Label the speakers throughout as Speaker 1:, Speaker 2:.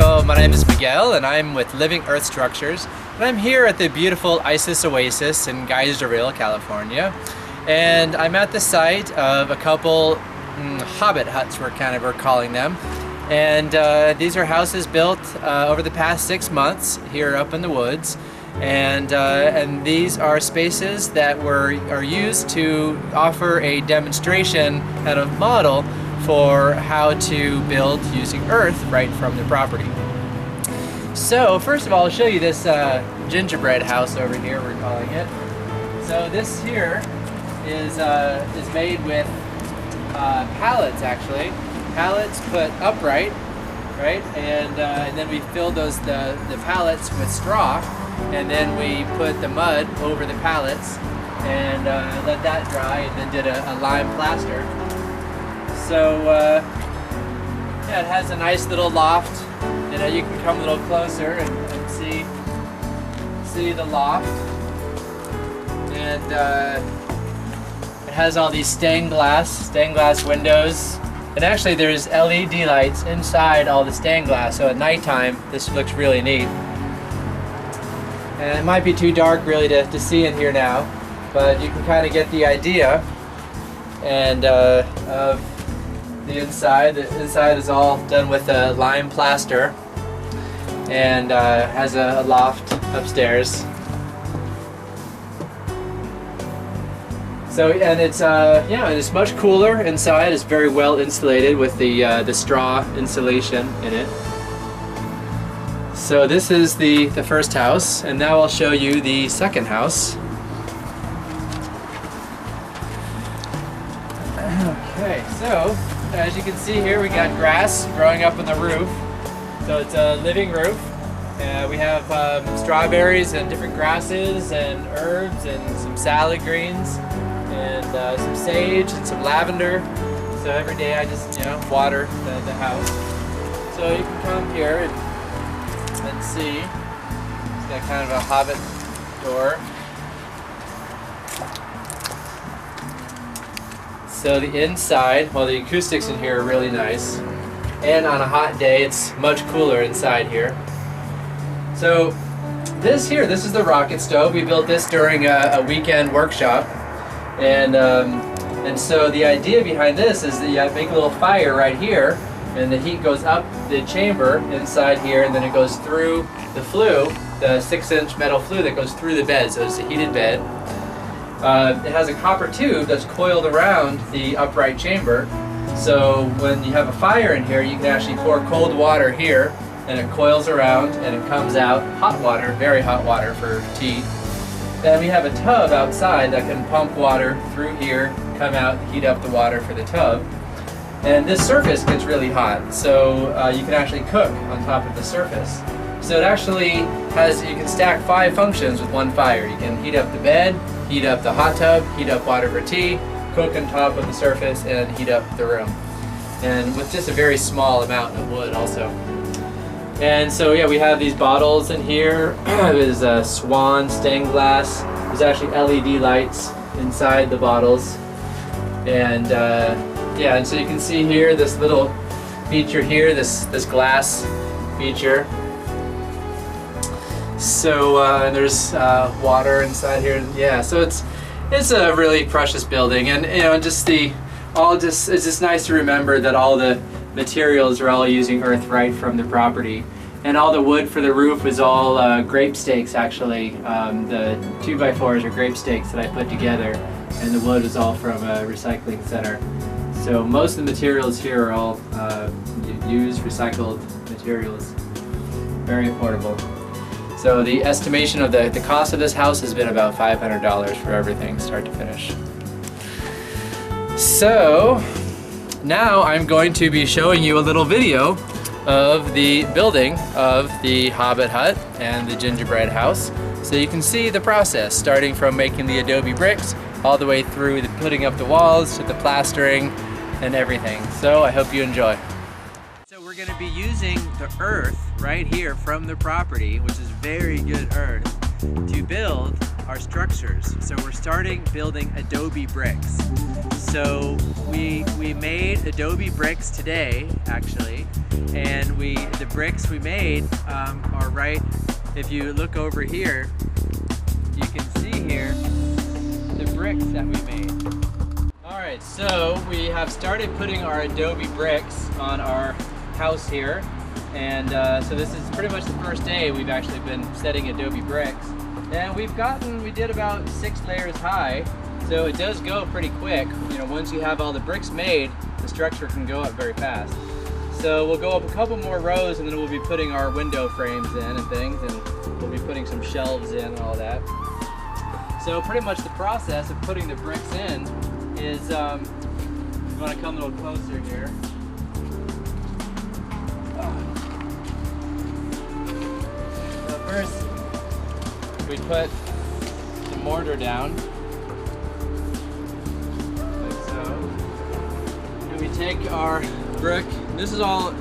Speaker 1: So my name is Miguel and I'm with Living Earth Structures, and I'm here at the beautiful Isis Oasis in Geyserville, California. And I'm at the site of a couple Hobbit Huts, we're calling them. And these are houses built over the past 6 months here up in the woods. And these are spaces that are used to offer a demonstration kind of model for how to build using earth right from the property. So first of all, I'll show you this gingerbread house over here, we're calling it. So this here is made with pallets, actually. Pallets put upright, right? And then we filled the pallets with straw, and then we put the mud over the pallets and let that dry, and then did a lime plaster. So yeah, it has a nice little loft. You know, you can come a little closer and see the loft. And it has all these stained glass windows. And actually there's LED lights inside all the stained glass, so at nighttime this looks really neat. And it might be too dark really to see in here now, but you can kind of get the idea. And of the inside. The inside is all done with a lime plaster and has a loft upstairs. So, and it's yeah, it's much cooler inside. It's very well insulated with the straw insulation in it. So this is the first house, and now I'll show you the second house. Okay, so as you can see here, we got grass growing up on the roof. So it's a living roof. We have strawberries and different grasses and herbs and some salad greens and some sage and some lavender. So every day I just, water the house. So you can come here and see. It's got kind of a Hobbit door. So the inside, well, the acoustics in here are really nice, and on a hot day it's much cooler inside here. So this is the rocket stove. We built this during a weekend workshop, and so the idea behind this is that you make a little fire right here, and the heat goes up the chamber inside here, and then it goes through the flue, the 6-inch metal flue that goes through the bed, so it's a heated bed. It has a copper tube that's coiled around the upright chamber, so when you have a fire in here, you can actually pour cold water here, and it coils around and it comes out hot water, very hot water for tea. Then we have a tub outside that can pump water through here, come out, heat up the water for the tub. And this surface gets really hot, so you can actually cook on top of the surface. So it actually has, you can stack 5 functions with one fire. You can heat up the bed, heat up the hot tub, heat up water for tea, cook on top of the surface, and heat up the room. And with just a very small amount of wood also. And so yeah, we have these bottles in here. There's a swan stained glass. There's actually LED lights inside the bottles. And yeah, and so you can see here this little feature here, this glass feature. So there's water inside here. Yeah, so it's a really precious building, and it's just nice to remember that all the materials are all using earth right from the property, and all the wood for the roof is all grape stakes. Actually, the 2x4s are grape stakes that I put together, and the wood is all from a recycling center. So most of the materials here are all used recycled materials. Very affordable. So the estimation of the cost of this house has been about $500 for everything, start to finish. So now I'm going to be showing you a little video of the building of the Hobbit Hut and the gingerbread house. So you can see the process, starting from making the adobe bricks all the way through the putting up the walls to the plastering and everything. So I hope you enjoy. So we're going to be using the earth right here from the property, which is very good earth, to build our structures. So we're starting building adobe bricks. So we made adobe bricks today, actually, and the bricks we made are right. If you look over here, you can see here the bricks that we made. All right, so we have started putting our adobe bricks on our house here, and so this is pretty much the first day we've actually been setting adobe bricks, and we did about 6 layers high, so it does go pretty quick. You know, once you have all the bricks made, the structure can go up very fast. So we'll go up a couple more rows, and then we'll be putting our window frames in and things, and we'll be putting some shelves in and all that. So pretty much the process of putting the bricks in is, you want to come a little closer here. So first, we put the mortar down, like so. And we take our brick. This is all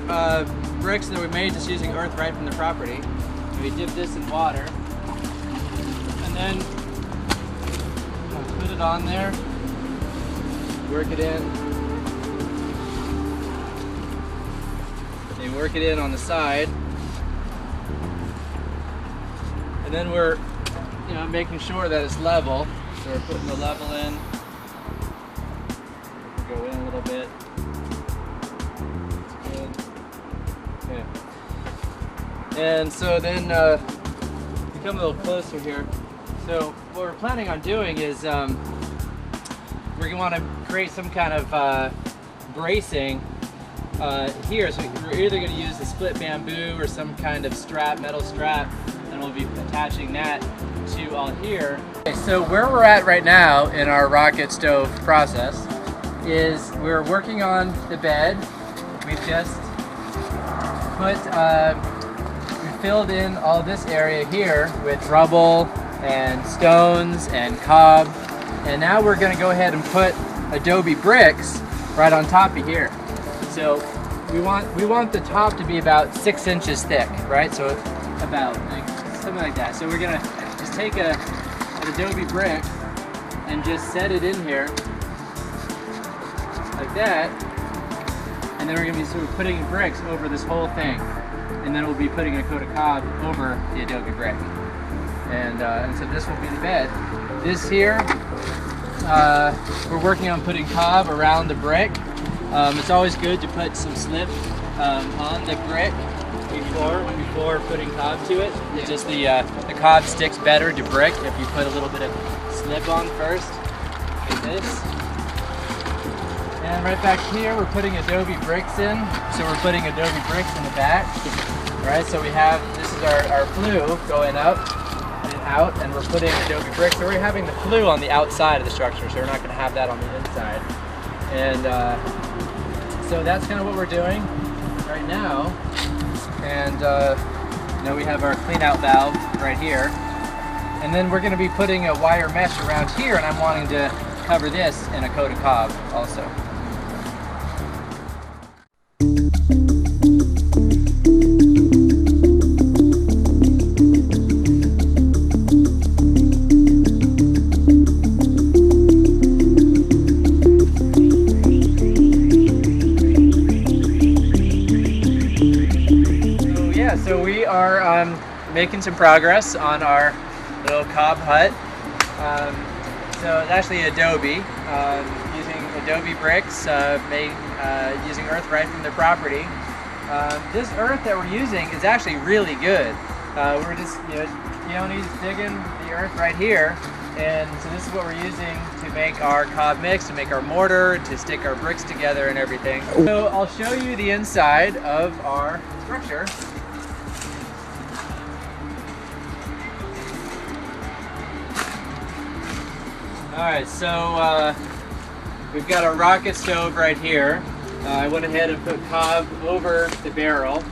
Speaker 1: bricks that we made just using earth right from the property. And we dip this in water, and then put it on there, work it in. They work it in on the side, and then we're, you know, making sure that it's level. So we're putting the level in. Go in a little bit. And so then you come a little closer here. So what we're planning on doing is we're going to want to create some kind of bracing here. So we're either going to use the split bamboo or some kind of strap, metal strap, and we'll be attaching that to all here. Okay, so where we're at right now in our rocket stove process is we're working on the bed. We've just put filled in all this area here with rubble and stones and cob, and now we're going to go ahead and put adobe bricks right on top of here. So we want the top to be about 6 inches thick, right? So about like, something like that. So we're going to just take an adobe brick and just set it in here like that, and then we're going to be sort of putting bricks over this whole thing. And then we'll be putting a coat of cob over the adobe brick. And so this will be the bed. This here, we're working on putting cob around the brick. It's always good to put some slip on the brick before putting cob to it. It's just the cob sticks better to brick if you put a little bit of slip on first, like this. And right back here, we're putting adobe bricks in. So we're putting adobe bricks in the back. Right, so we have, this is our flue going up and out, and we're putting adobe bricks. So we're having the flue on the outside of the structure, so we're not going to have that on the inside. And so that's kind of what we're doing right now. And you know, we have our clean out valve right here. And then we're going to be putting a wire mesh around here, and I'm wanting to cover this in a coat of cob also. So we are making some progress on our little cob hut. So it's actually adobe, using adobe bricks made using earth right from the property. This earth that we're using is actually really good. We're just, Keone's digging the earth right here, and so this is what we're using to make our cob mix, to make our mortar, to stick our bricks together and everything. So I'll show you the inside of our structure. Alright, so we've got a rocket stove right here. I went ahead and put cob over the barrel,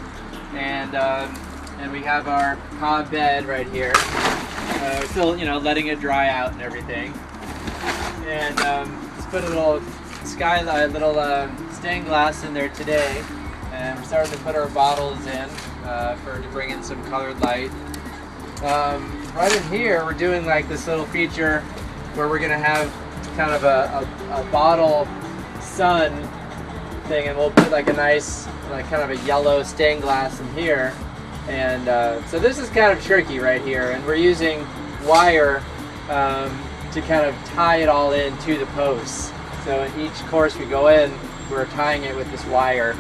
Speaker 1: and we have our cob bed right here. We're still, letting it dry out and everything. And just put a little skylight, stained glass in there today, and we're starting to put our bottles in to bring in some colored light. Right in here, we're doing like this little feature where we're gonna have kind of a bottle sun thing, and we'll put like a nice like kind of a yellow stained glass in here. And so this is kind of tricky right here, and we're using wire to kind of tie it all in to the posts. So in each course we go in, we're tying it with this wire,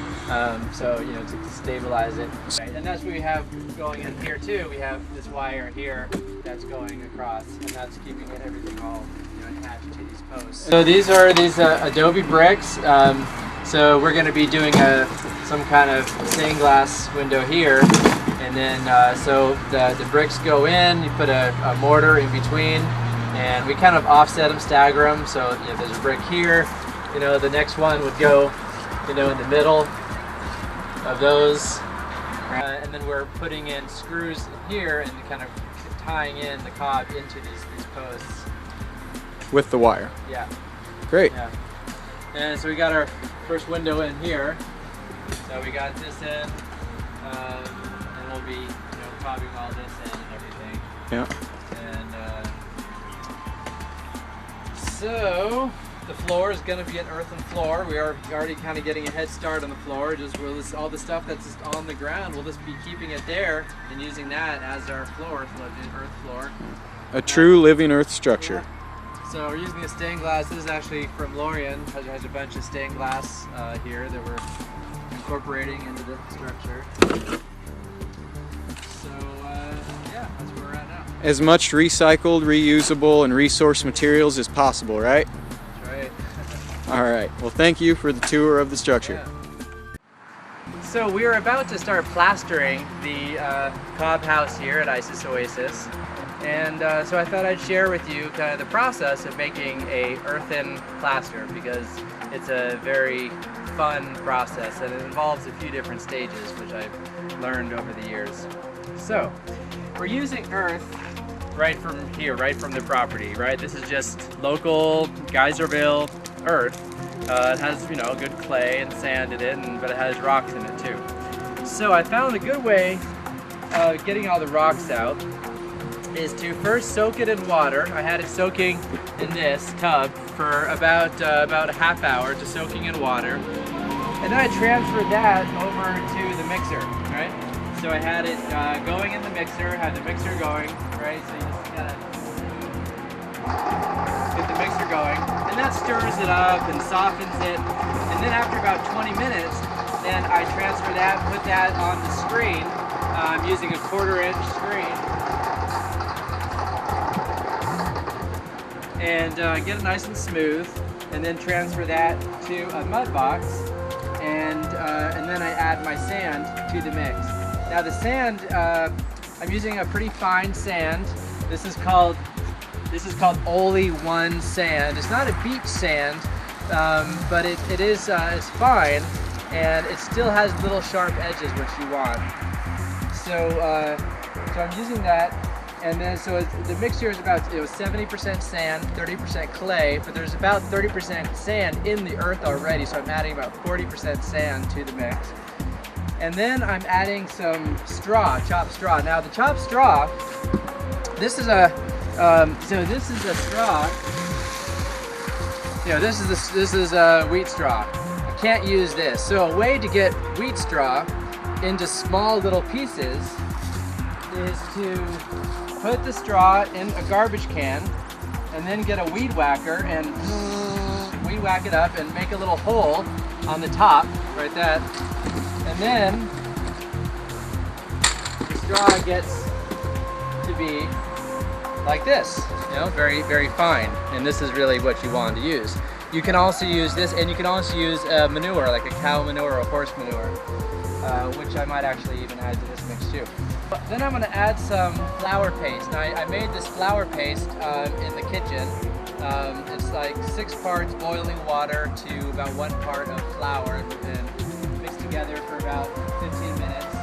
Speaker 1: so you know, to stabilize it. Right. And that's what we have going in here too. We have this wire here that's going across, and that's keeping everything all, you know, attached to these posts. So these are these adobe bricks. So we're going to be doing some kind of stained glass window here, and then so the bricks go in. You put a mortar in between, and we kind of offset them, stagger them. So you know, there's a brick here. You know, the next one would go, you know, in the middle of those, and then we're putting in screws here and kind of tying in the cob into these posts
Speaker 2: with the wire.
Speaker 1: Yeah.
Speaker 2: Great.
Speaker 1: Yeah. And so we got our first window in here. So we got this in, and we'll be, you know, cobbing all this in and everything.
Speaker 2: Yeah.
Speaker 1: And so the floor is going to be an earthen floor. We are already kind of getting a head start on the floor. All the stuff that's just on the ground, we'll just be keeping it there and using that as our floor, so an earth floor.
Speaker 2: A true living earth structure.
Speaker 1: Yeah. So we're using a stained glass. This is actually from Lorien. It has a bunch of stained glass here that we're incorporating into the structure. So yeah, that's where we're at now.
Speaker 2: As much recycled, reusable, and resource materials as possible, right?
Speaker 1: That's right.
Speaker 2: All right. Well, thank you for the tour of the structure.
Speaker 1: Yeah. So we are about to start plastering the cob house here at Isis Oasis. And so I thought I'd share with you kind of the process of making a earthen plaster, because it's a very fun process and it involves a few different stages, which I've learned over the years. So we're using earth right from here, right from the property, right? This is just local Geyserville earth. It has, you know, good clay and sand in it, but it has rocks in it too. So I found a good way of getting all the rocks out is to first soak it in water. I had it soaking in this tub for about a half hour, just soaking in water. And then I transferred that over to the mixer, right? So I had it going in the mixer, had the mixer going, right? So you just gotta get the mixer going. And that stirs it up and softens it. And then after about 20 minutes, then I transfer that, put that on the screen. I'm using a 1/4-inch screen. And get it nice and smooth, and then transfer that to a mud box, and then I add my sand to the mix. Now the sand, I'm using a pretty fine sand. This is called Ole 1 sand. It's not a beach sand, but it is it's fine, and it still has little sharp edges, which you want. So I'm using that. And then, so the mixture is about 70% sand, 30% clay, but there's about 30% sand in the earth already, so I'm adding about 40% sand to the mix. And then I'm adding some straw, chopped straw. Now the chopped straw, this is a, this is a straw, this is a wheat straw. I can't use this. So a way to get wheat straw into small little pieces is to put the straw in a garbage can and then get a weed whacker and weed whack it up and make a little hole on the top, right that. And then the straw gets to be like this, very, very fine. And this is really what you want to use. You can also use this, and you can also use manure, like a cow manure or horse manure, which I might actually even add to this mix too. Then I'm going to add some flour paste. Now I made this flour paste in the kitchen. It's like 6 parts boiling water to about 1 part of flour, and mixed together for about 15 minutes.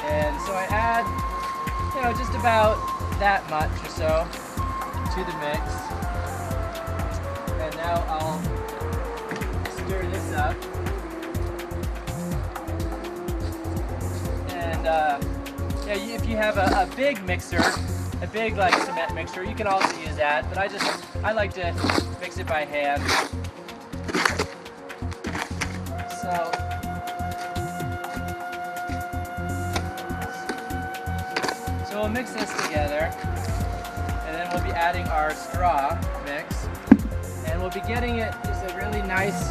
Speaker 1: And so I add, just about that much or so to the mix. And now I'll stir this up. And if you have a big mixer, a big like cement mixer, you can also use that, but I like to mix it by hand. So we'll mix this together, and then we'll be adding our straw mix, and we'll be getting it just a really nice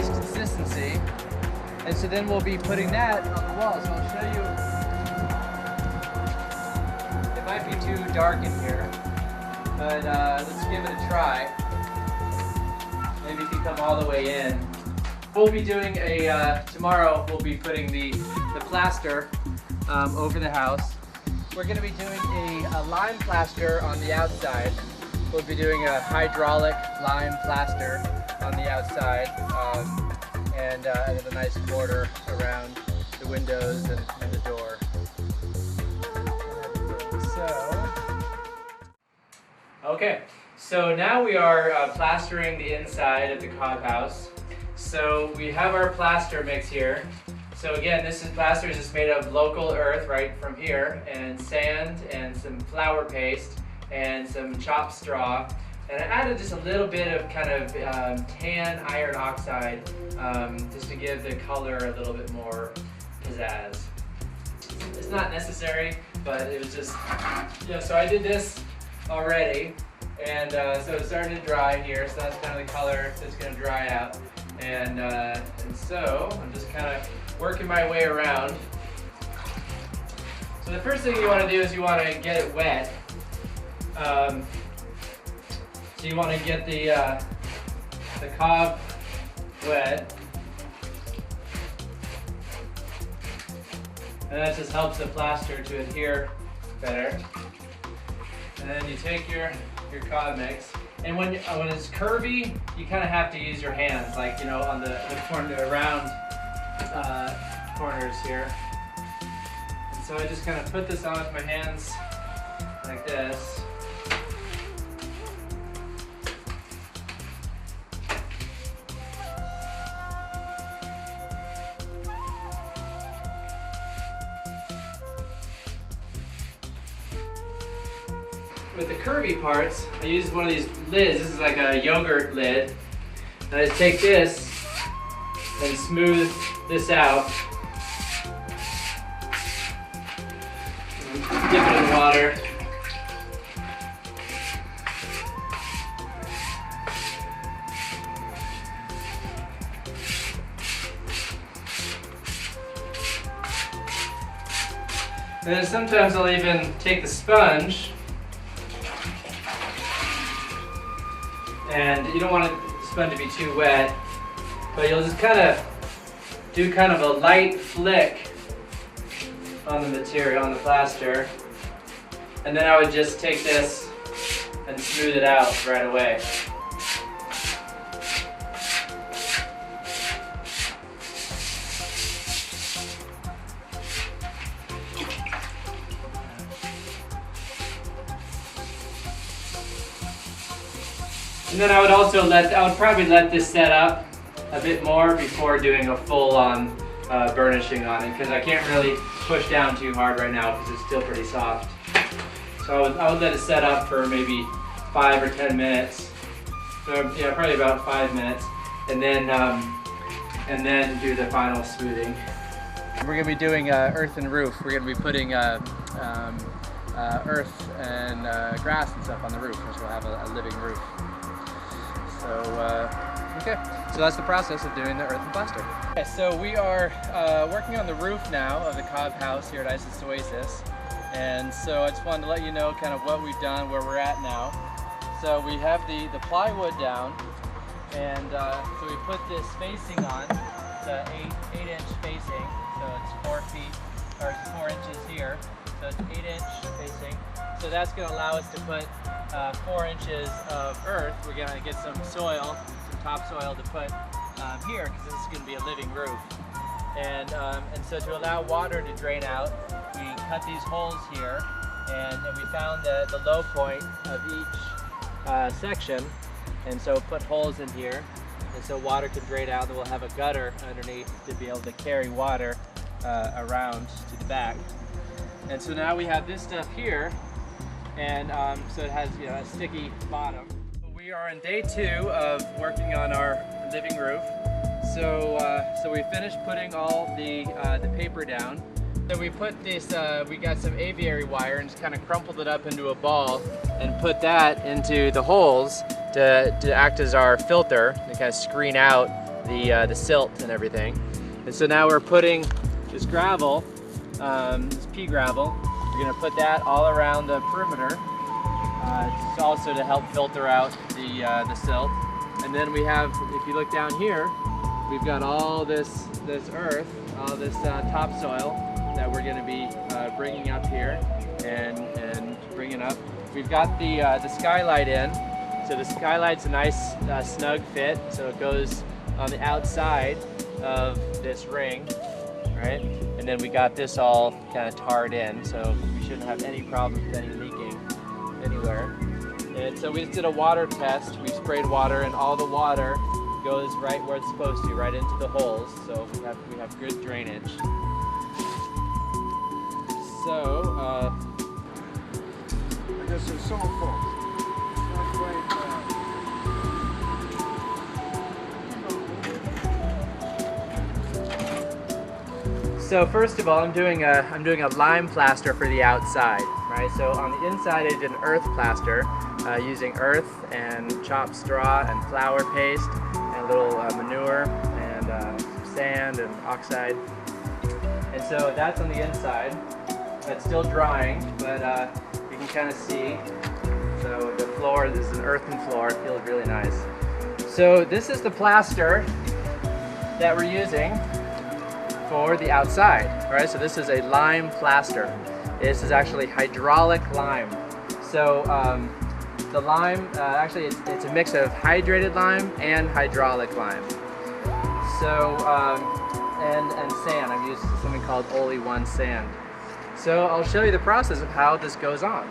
Speaker 1: consistency. And so then we'll be putting that on the wall. So I'll show you. It might be too dark in here, but let's give it a try. Maybe you can come all the way in. We'll be doing tomorrow we'll be putting the plaster over the house. We're going to be doing a lime plaster on the outside. We'll be doing a hydraulic lime plaster on the outside. And then a nice border around the windows and the door. So now we are plastering the inside of the cob house. So we have our plaster mix here. So again, plaster is just made of local earth right from here, and sand and some flour paste and some chopped straw. And I added just a little bit of kind of tan iron oxide just to give the color a little bit more pizzazz. It's not necessary, but it was just, so I did this already, and so it's starting to dry here, so that's kind of the color that's going to dry out. And so I'm just kind of working my way around. So the first thing you want to do is you want to get it wet. So you want to get the cob wet, and that just helps the plaster to adhere better. And then you take your cob mix, and when it's curvy, you kind of have to use your hands, like on the round corners here. And so I just kind of put this on with my hands like this. With the curvy parts, I use one of these lids. This is like a yogurt lid. And I just take this and smooth this out. Dip it in the water. And then sometimes I'll even take the sponge, and you don't want the sponge to be too wet, but you'll just kind of do kind of a light flick on the material, on the plaster, and then I would just take this and smooth it out right away. And then I would probably let this set up a bit more before doing a full-on burnishing on it, because I can't really push down too hard right now because it's still pretty soft. So I would let it set up for maybe 5 or 10 minutes. So yeah, probably about 5 minutes, and then do the final smoothing. We're going to be doing earth and roof. We're going to be putting earth and grass and stuff on the roof, so we'll have a living roof. So, okay, so that's the process of doing the earth and plaster. Okay, so we are working on the roof now of the cob house here at Isis Oasis. And so I just wanted to let you know kind of what we've done, where we're at now. So we have the plywood down, and so we put this facing on. It's an 8-inch facing, so it's 4 inches here. So it's 8-inch facing. So that's going to allow us to put 4 inches of earth. We're going to get some soil, some topsoil to put here, because this is going to be a living roof. And so to allow water to drain out, we cut these holes here, and we found the low point of each section, and so put holes in here, and so water can drain out, and we'll have a gutter underneath to be able to carry water around to the back. And so now we have this stuff here, and so it has a sticky bottom. We are on day 2 of working on our living roof. So we finished putting all the paper down. So we put this, we got some aviary wire and just kind of crumpled it up into a ball and put that into the holes to act as our filter to kind of screen out the silt and everything. And so now we're putting this gravel, this pea gravel, we're going to put that all around the perimeter. It's also to help filter out the silt. And then we have, if you look down here, we've got all this earth, all this topsoil that we're going to be bringing up here and bringing up. We've got the skylight in, so the skylight's a nice snug fit, so it goes on the outside of this ring, right? And then we got this all kind of tarred in, so we shouldn't have any problems with any leaking anywhere. And so we just did a water test. We sprayed water, and all the water goes right where it's supposed to, right into the holes. So we have good drainage. So
Speaker 3: I guess it's so full.
Speaker 1: So first of all, I'm doing a lime plaster for the outside, right? So on the inside, I did an earth plaster using earth and chopped straw and flour paste and a little manure and sand and oxide. And so that's on the inside. It's still drying, but you can kind of see. So the floor is an earthen floor. It feels really nice. So this is the plaster that we're using for the outside, right? So this is a lime plaster. This is actually hydraulic lime. So the lime, actually it's a mix of hydrated lime and hydraulic lime. So, and sand. I've used something called Oli 1 sand. So I'll show you the process of how this goes on.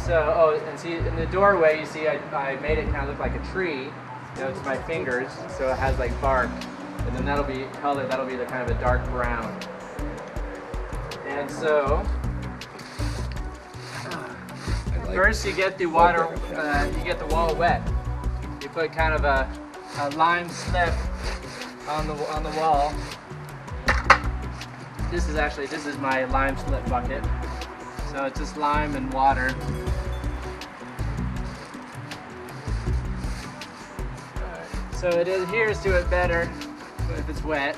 Speaker 1: So, oh, and see in the doorway, you see I made it kind of look like a tree. You know, it's my fingers, so it has like bark. And then that'll be colored, that'll be the kind of a dark brown. And so, first you get the water, you get the wall wet. You put kind of a lime slip on the wall. This is my lime slip bucket. So it's just lime and water. So it adheres to it better if it's wet.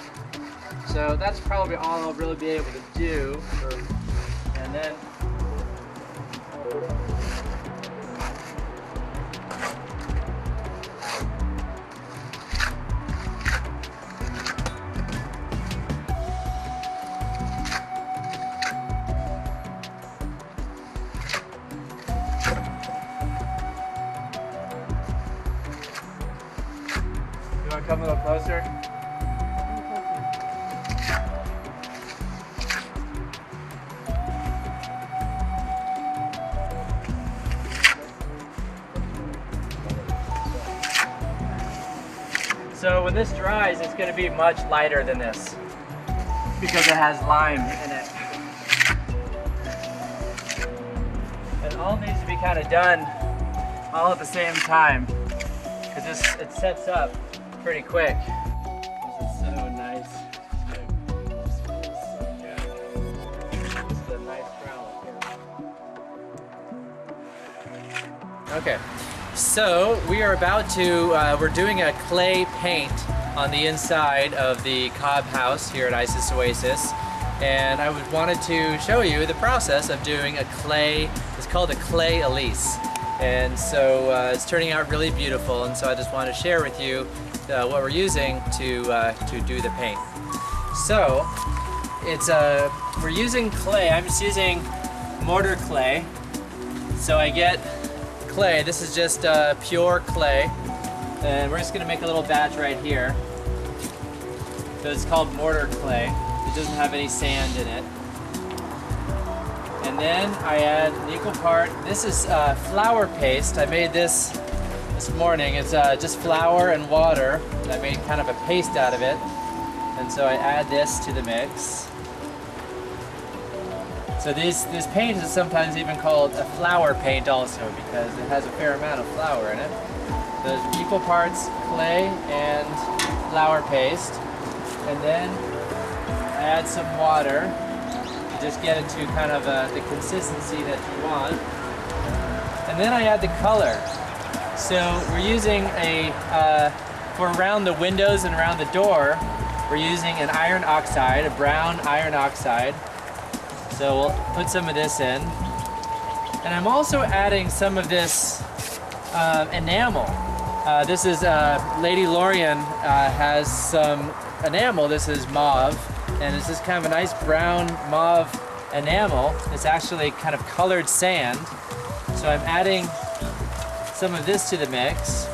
Speaker 1: So that's probably all I'll really be able to do. And then you want to come a little closer? So when this dries, it's going to be much lighter than this because it has lime in it. And all needs to be kind of done all at the same time because it sets up pretty quick. This is so nice. This feels so good. This is a nice trowel here. Okay, so we are about to, we're doing a clay paint on the inside of the cob house here at Isis Oasis. And I wanted to show you the process of doing a clay, it's called a clay Elise. And so it's turning out really beautiful, and so I just wanted to share with you what we're using to do the paint. So we're using clay. I'm just using mortar clay. So I get clay. This is just pure clay, and we're just going to make a little batch right here. So it's called mortar clay. It doesn't have any sand in it. And then I add an equal part. This is flour paste. I made this morning. It's just flour and water. I made kind of a paste out of it. And so I add this to the mix. So this paint is sometimes even called a flour paint also because it has a fair amount of flour in it. the equal parts clay and flour paste. And then I add some water to just get it to kind of the consistency that you want. And then I add the color. So we're using for around the windows and around the door, we're using an iron oxide, a brown iron oxide. So we'll put some of this in. And I'm also adding some of this enamel. This is, Lady Lorian has some enamel. This is mauve, and this is kind of a nice brown mauve enamel. It's actually kind of colored sand. So I'm adding some of this to the mix.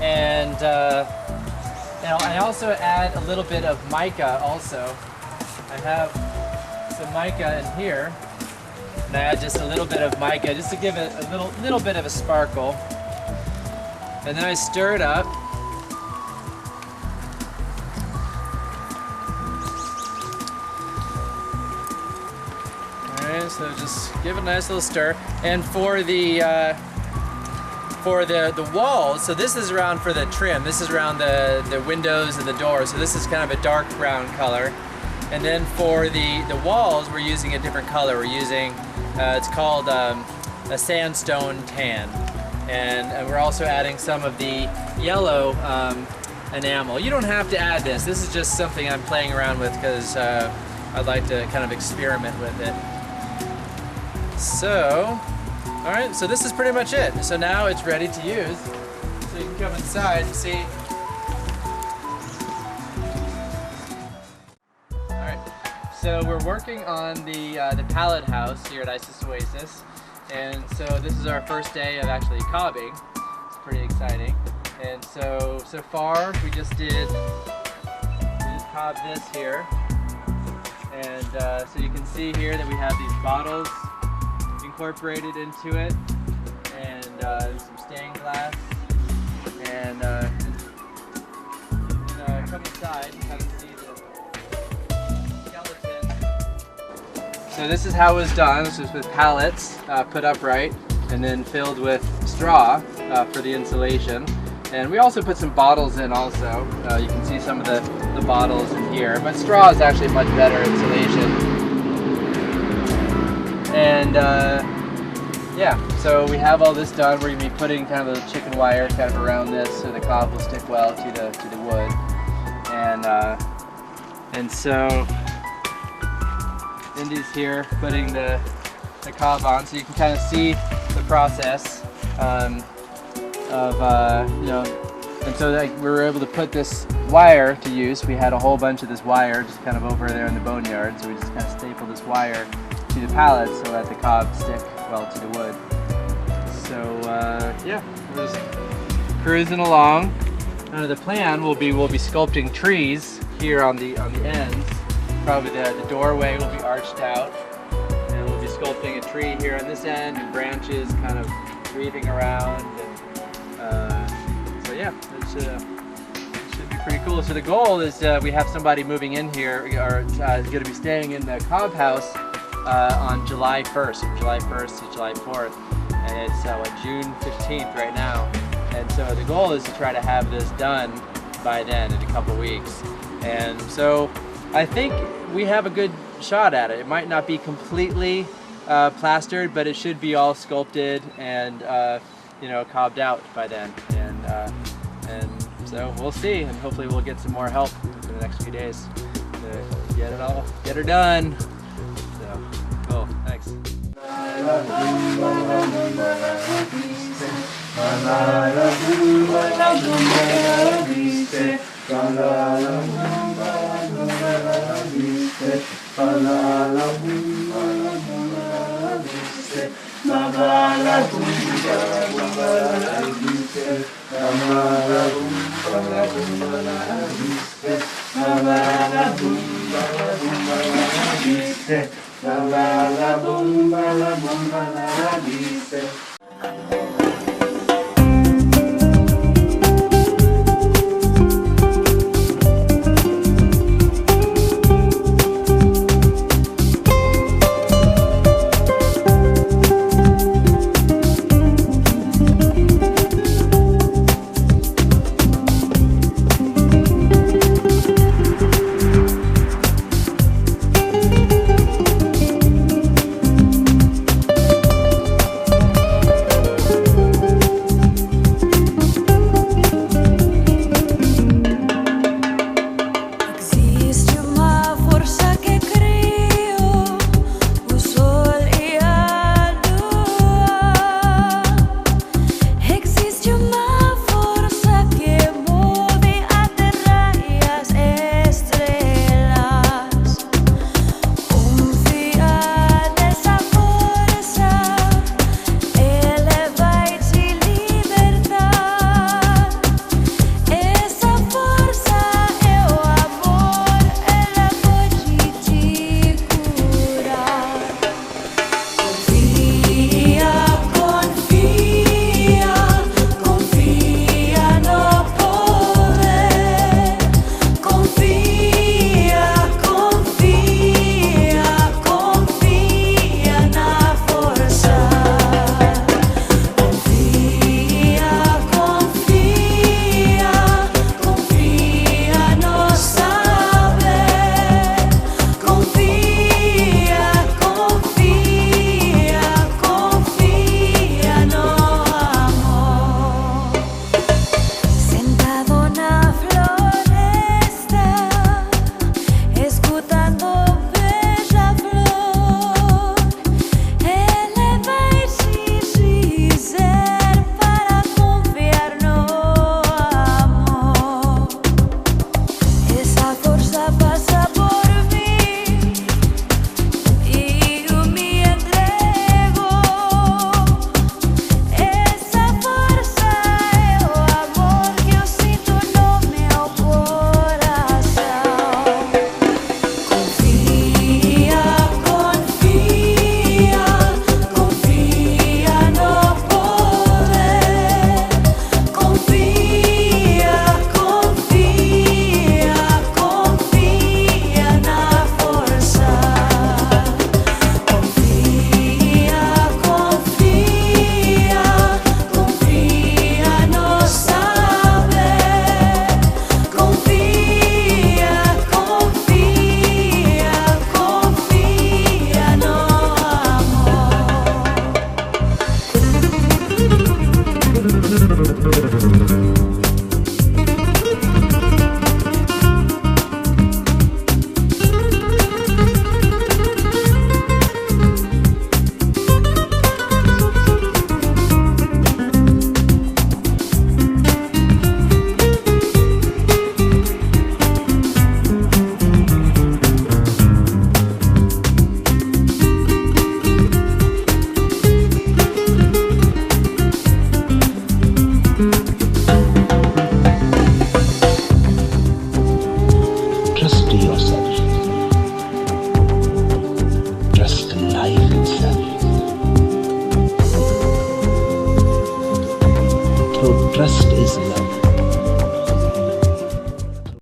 Speaker 1: And I also add a little bit of mica also. I have some mica in here. And I add just a little bit of mica just to give it a little bit of a sparkle. And then I stir it up. Alright, so just give it a nice little stir. And for the walls, so this is around for the trim. This is around the windows and the doors. So this is kind of a dark brown color. And then for the walls, we're using a different color. We're using, it's called a sandstone tan. And we're also adding some of the yellow enamel. You don't have to add this. This is just something I'm playing around with because I'd like to kind of experiment with it. So, all right, so this is pretty much it. So now it's ready to use. So you can come inside and see. So we're working on the pallet house here at Isis Oasis, and so this is our first day of actually cobbing. It's pretty exciting. And so far we just cobbed this here, and so you can see here that we have these bottles incorporated into it, and some stained glass, and come inside and kind of see the. So this is how it was done. This was with pallets put upright and then filled with straw for the insulation. And we also put some bottles in also. You can see some of the bottles in here. But straw is actually much better insulation. And yeah, so we have all this done. We're going to be putting kind of a chicken wire kind of around this so the cob will stick well to the wood. And so Indy's here putting the cob on, so you can kind of see the process and so like, we were able to put this wire to use. We had a whole bunch of this wire just kind of over there in the boneyard, so we just kind of stapled this wire to the pallets so that the cob stick well to the wood. So yeah, we're just cruising along. The plan will be we'll be sculpting trees here on the ends. Probably the doorway will be arched out, and we'll be sculpting a tree here on this end and branches kind of weaving around. And, so yeah, it should be pretty cool. So the goal is we have somebody moving in here, or is going to be staying in the cob house on July 1st, from July 1st to July 4th, and it's June 15th right now. And so the goal is to try to have this done by then in a couple weeks. And so I think we have a good shot at it. It might not be completely plastered, but it should be all sculpted and cobbed out by then. And so we'll see, and hopefully we'll get some more help in the next few days to get her done. So cool, thanks. you.